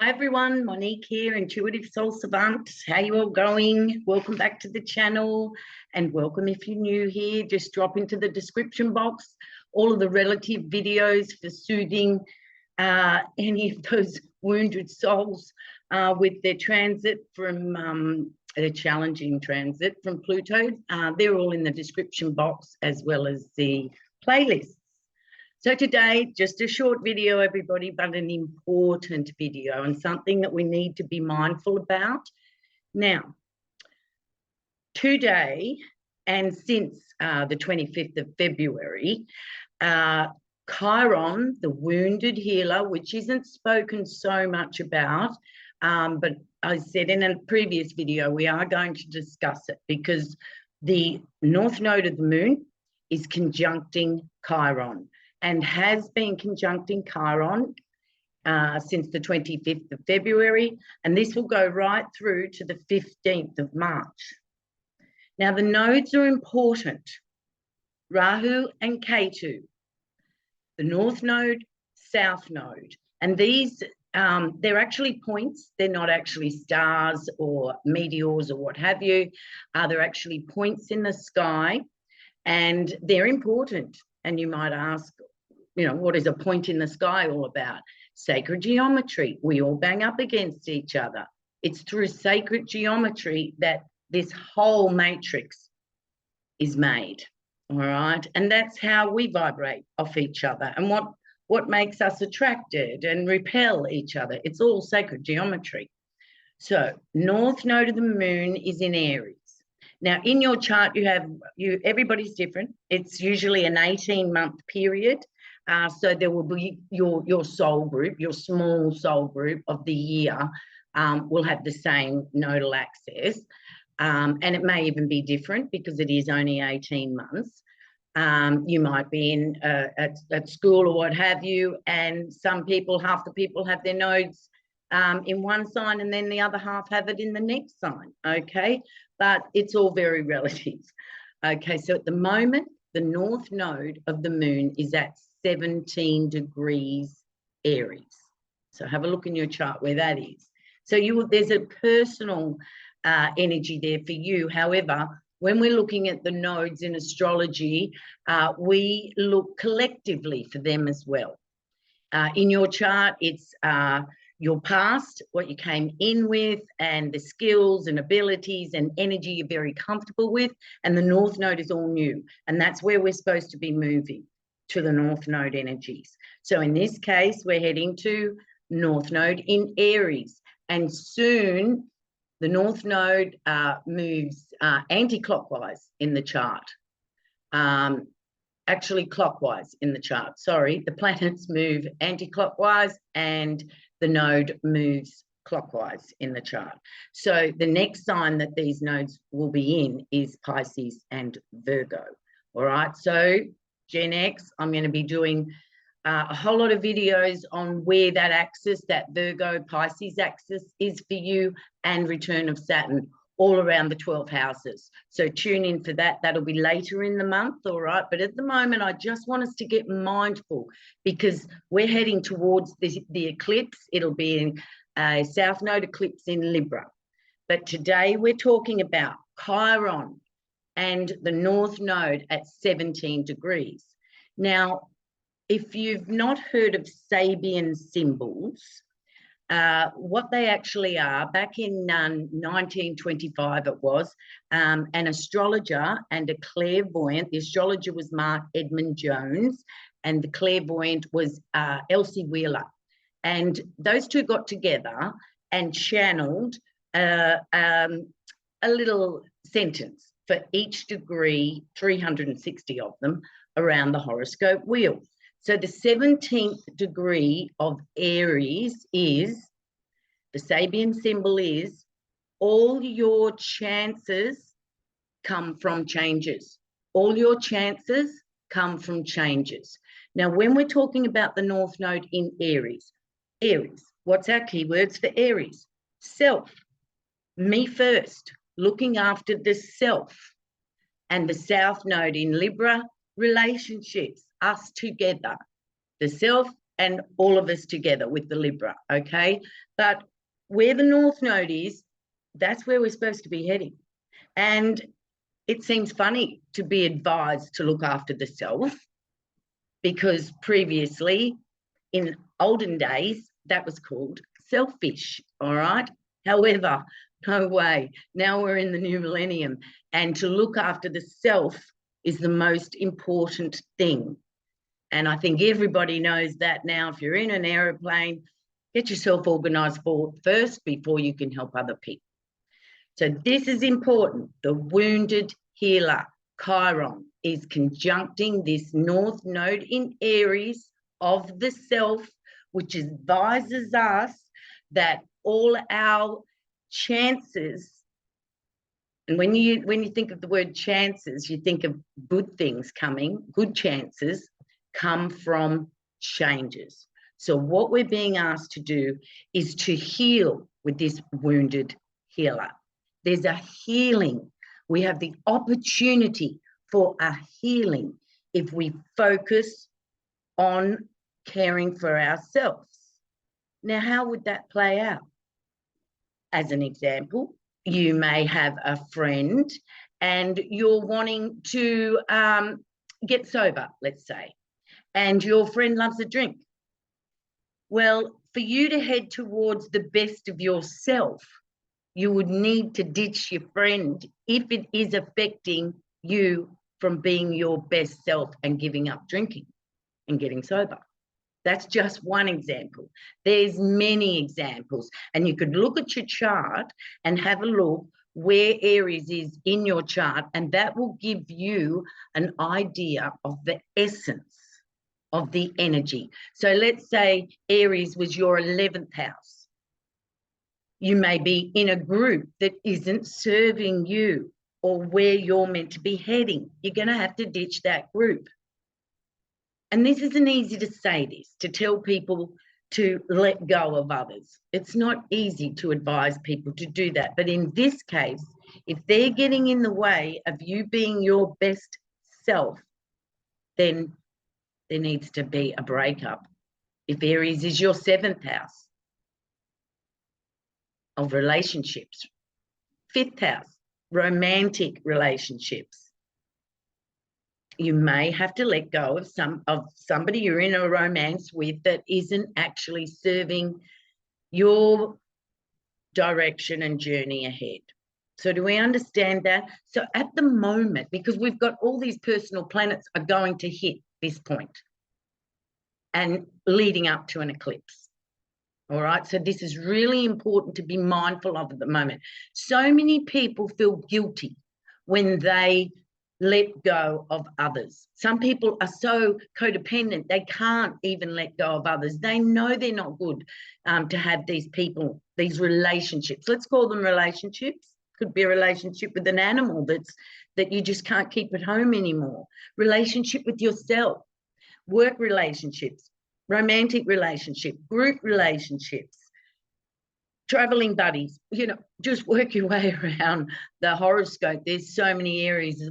Hi everyone, Monique here, Intuitive Soul Savant. How you all going? Welcome back to the channel, and welcome if you're new here. Just drop into the description box all of the relative videos for soothing any of those wounded souls with their transit from their challenging transit from Pluto. They're all in the description box, as well as the playlist. So today, just a short video, everybody, but an important video and something that we need to be mindful about. Now, today and since the 25th of February, Chiron, the wounded healer, which isn't spoken so much about, but I said in a previous video, we are going to discuss it because the north node of the moon is conjuncting Chiron, and has been conjuncting Chiron since the 25th of February, and this will go right through to the 15th of March. Now, the nodes are important. Rahu and Ketu, the North Node, South Node, and these, they're actually points. They're not actually stars or meteors or what have you. They're actually points in the sky, and they're important. And you might ask, you know, what is a point in the sky all about? Sacred geometry. We all bang up against each other. It's through sacred geometry that this whole matrix is made, all right? And that's how we vibrate off each other, and what makes us attracted and repel each other. It's all sacred geometry. So North Node of the moon is in Aries. Now, in your chart, everybody's different. It's usually an 18-month period. So there will be your soul group, your small soul group of the year will have the same nodal access. And it may even be different because it is only 18 months. You might be in at school or what have you, and half the people have their nodes in one sign, and then the other half have it in the next sign, okay? But it's all very relative. Okay, so at the moment, the north node of the moon is at 17 degrees Aries. So have a look in your chart where that is. So there's a personal energy there for you. However, when we're looking at the nodes in astrology, we look collectively for them as well. In your chart, it's your past, what you came in with, and the skills and abilities and energy you're very comfortable with, and the north node is all new, and that's where we're supposed to be moving, to the north node energies. So in this case, we're heading to north node in Aries, and soon the north node moves anti-clockwise in the chart. Actually clockwise in the chart, sorry. The planets move anti-clockwise and the node moves clockwise in the chart. So the next sign that these nodes will be in is Pisces and Virgo. All right, so Gen X, I'm going to be doing a whole lot of videos on where that axis, that Virgo Pisces axis is for you, and return of Saturn all around the 12 houses. So tune in for that. That'll be later in the month, all right? But at the moment, I just want us to get mindful because we're heading towards the eclipse. It'll be in a South Node eclipse in Libra. But today we're talking about Chiron and the North Node at 17 degrees. Now, if you've not heard of Sabian symbols, what they actually are, back in 1925 it was, an astrologer and a clairvoyant. The astrologer was Mark Edmund Jones, and the clairvoyant was Elsie Wheeler. And those two got together and channeled a little sentence for each degree, 360 of them, around the horoscope wheel. So the 17th degree of Aries is, the Sabian symbol is, all your chances come from changes. All your chances come from changes. Now, when we're talking about the North Node in Aries, what's our keywords for Aries? Self, me first, looking after the self. And the South Node in Libra, relationships, us together. The self, and all of us together with the Libra, okay? But where the North Node is, that's where we're supposed to be heading. And it seems funny to be advised to look after the self, because previously, in olden days, that was called selfish, all right? However, no way. Now we're in the new millennium, and to look after the self is the most important thing. And I think everybody knows that now. If you're in an aeroplane, get yourself organised first before you can help other people. So this is important. The wounded healer, Chiron, is conjuncting this North Node in Aries of the self, which advises us that all our chances, and when you think of the word chances, you think of good things coming, good chances come from changes. So what we're being asked to do is to heal with this wounded healer. There's a healing. We have the opportunity for a healing if we focus on caring for ourselves. Now, how would that play out? As an example, you may have a friend and you're wanting to get sober, let's say, and your friend loves a drink. Well, for you to head towards the best of yourself, you would need to ditch your friend if it is affecting you from being your best self and giving up drinking and getting sober. That's just one example. There's many examples, and you could look at your chart and have a look where Aries is in your chart, and that will give you an idea of the essence of the energy. So let's say Aries was your 11th house. You may be in a group that isn't serving you or where you're meant to be heading. You're going to have to ditch that group. And this isn't easy to say this, to tell people to let go of others. It's not easy to advise people to do that. But in this case, if they're getting in the way of you being your best self, then there needs to be a breakup. If Aries is your 7th house of relationships, 5th house, romantic relationships, you may have to let go of somebody you're in a romance with that isn't actually serving your direction and journey ahead. So do we understand that? So at the moment, because we've got all these personal planets are going to hit this point and leading up to an eclipse. All right, so this is really important to be mindful of at the moment. So many people feel guilty when they let go of others. Some people are so codependent, they can't even let go of others. They know they're not good to have these people, these relationships. Let's call them relationships. Could be a relationship with an animal that you just can't keep at home anymore. Relationship with yourself, work relationships, romantic relationship, group relationships, traveling buddies, you know, just work your way around the horoscope. There's so many areas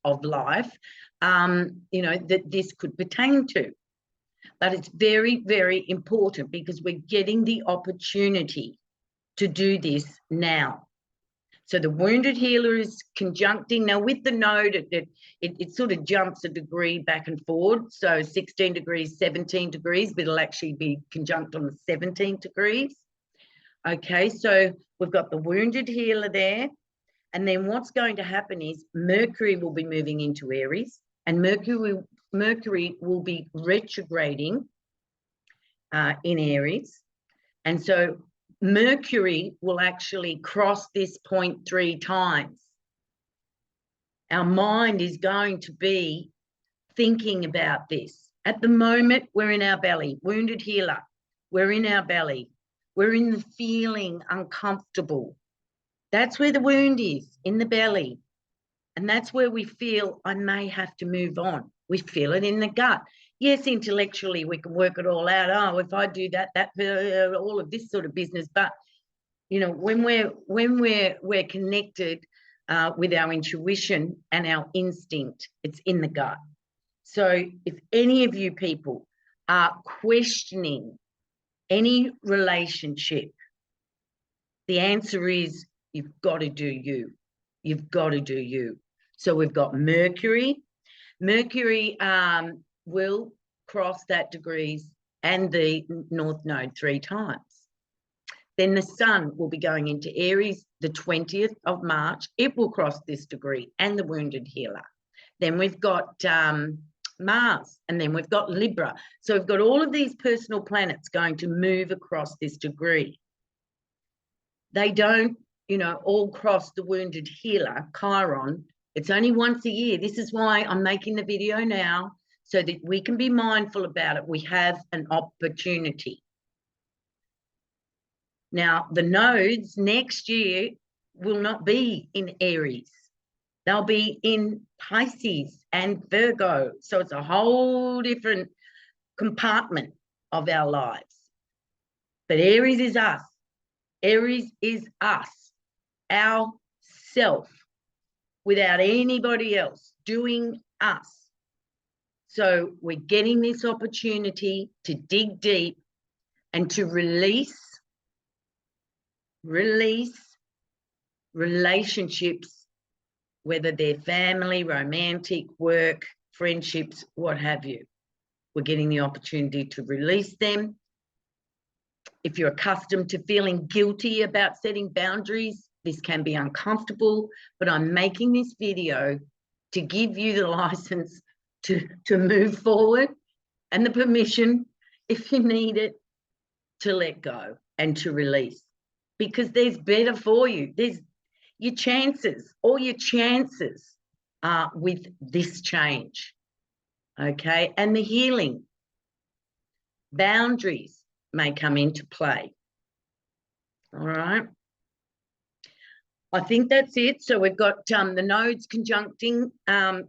of life, you know, that this could pertain to. But it's very, very important because we're getting the opportunity to do this now. So the wounded healer is conjuncting. Now with the node, it sort of jumps a degree back and forward. So 16 degrees, 17 degrees, but it'll actually be conjunct on the 17 degrees. Okay, so we've got the wounded healer there. And then what's going to happen is Mercury will be moving into Aries, and Mercury will be retrograding in Aries. And so Mercury will actually cross this point 3 times. Our mind is going to be thinking about this. At the moment, we're in our belly. Wounded healer, we're in our belly. We're in the feeling uncomfortable. That's where the wound is, in the belly. And that's where we feel I may have to move on. We feel it in the gut. Yes, intellectually, we can work it all out. Oh, if I do that, all of this sort of business. But, you know, when we're connected with our intuition and our instinct, it's in the gut. So if any of you people are questioning any relationship, the answer is you've got to do you. You've got to do you. So we've got Mercury. Mercury will cross that degrees and the North Node 3 times. Then the Sun will be going into Aries the 20th of March. It will cross this degree and the wounded healer. Then we've got Mars, and then we've got Libra. So we've got all of these personal planets going to move across this degree. They don't, you know, all cross the wounded healer, Chiron. It's only once a year. This is why I'm making the video now, so that we can be mindful about it. We have an opportunity. Now, the nodes next year will not be in Aries. They'll be in Pisces and Virgo. So it's a whole different compartment of our lives. But Aries is us. Aries is us, our self, without anybody else, doing us. So we're getting this opportunity to dig deep and to release relationships, whether they're family, romantic, work, friendships, what have you. We're getting the opportunity to release them. If you're accustomed to feeling guilty about setting boundaries, this can be uncomfortable, but I'm making this video to give you the license to move forward and the permission, if you need it, to let go and to release. Because there's better for you. There's your chances, all your chances are with this change, okay? And the healing. Boundaries may come into play, all right? I think that's it. So we've got the nodes conjuncting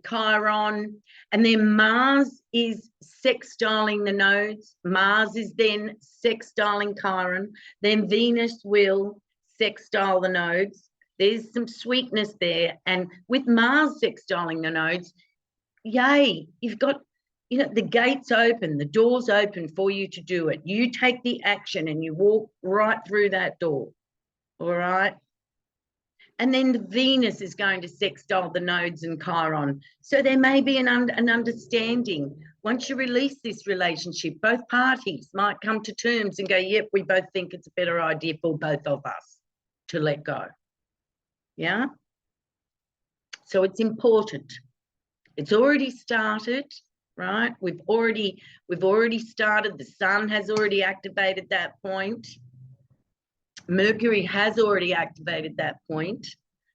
Chiron, and then Mars is sextiling the nodes. Mars is then sextiling Chiron. Then Venus will sextile the nodes. There's some sweetness there. And with Mars sextiling the nodes, yay, you've got, you know, the gates open, the doors open for you to do it. You take the action and you walk right through that door, all right? And then the Venus is going to sextile the nodes and Chiron. So there may be an understanding. Once you release this relationship, both parties might come to terms and go, yep, we both think it's a better idea for both of us to let go. Yeah? So it's important. It's already started, right? We've already started. The Sun has already activated that point. Mercury has already activated that point,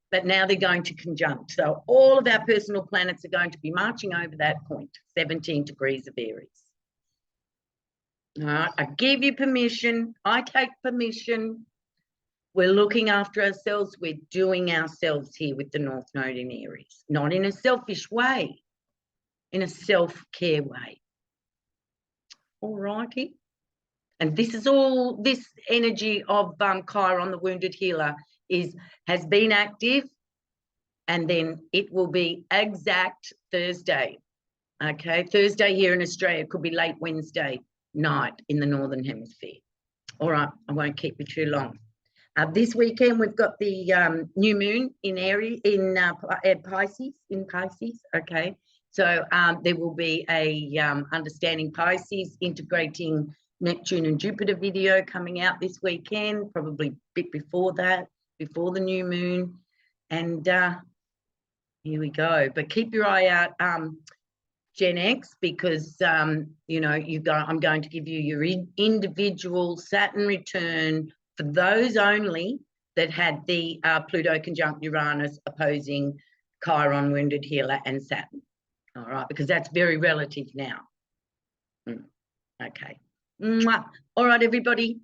but now they're going to conjunct. So all of our personal planets are going to be marching over that point, 17 degrees of Aries. All right, I give you permission. I take permission. We're looking after ourselves. We're doing ourselves here with the North Node in Aries, not in a selfish way, in a self-care way. All righty. And this is all, this energy of Chiron, the wounded healer, has been active, and then it will be exact Thursday. Okay, Thursday here in Australia, could be late Wednesday night in the Northern Hemisphere. All right, I won't keep you too long. This weekend we've got the new moon in Aries, in Pisces, okay. So there will be a Understanding Pisces integrating Neptune and Jupiter video coming out this weekend, probably a bit before that, before the new moon. And here we go. But keep your eye out, Gen X, because you know, I'm going to give you your individual Saturn return for those only that had the Pluto conjunct Uranus opposing Chiron, wounded healer, and Saturn. All right, because that's very relative now. Okay. Mwah. All right, everybody.